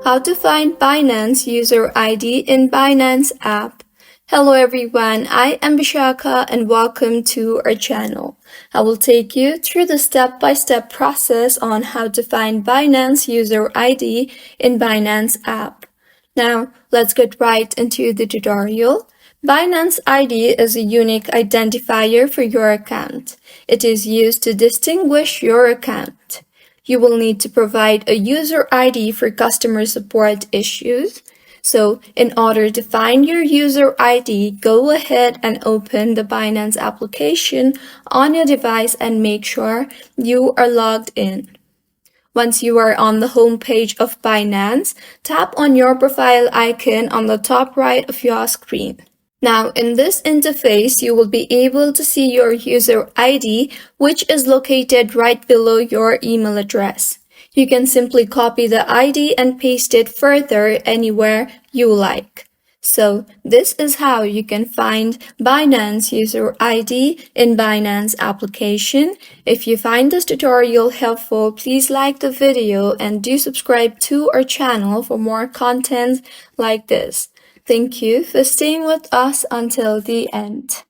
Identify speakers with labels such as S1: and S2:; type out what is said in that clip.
S1: How to find Binance User ID in Binance app. Hello everyone, I am Bishaka and welcome to our channel. I will take you through the step-by-step process on how to find Binance User ID in Binance app. Now, let's get right into the tutorial. Binance ID is a unique identifier for your account. It is used to distinguish your account. You will need to provide a user ID for customer support issues. So, in order to find your user ID, go ahead and open the Binance application on your device and make sure you are logged in. Once you are on the home page of Binance, tap on your profile icon on the top right of your screen. Now, in this interface, you will be able to see your user ID, which is located right below your email address. You can simply copy the ID and paste it further anywhere you like. So, this is how you can find Binance User ID in Binance application. If you find this tutorial helpful, please like the video and do subscribe to our channel for more content like this. Thank you for staying with us until the end.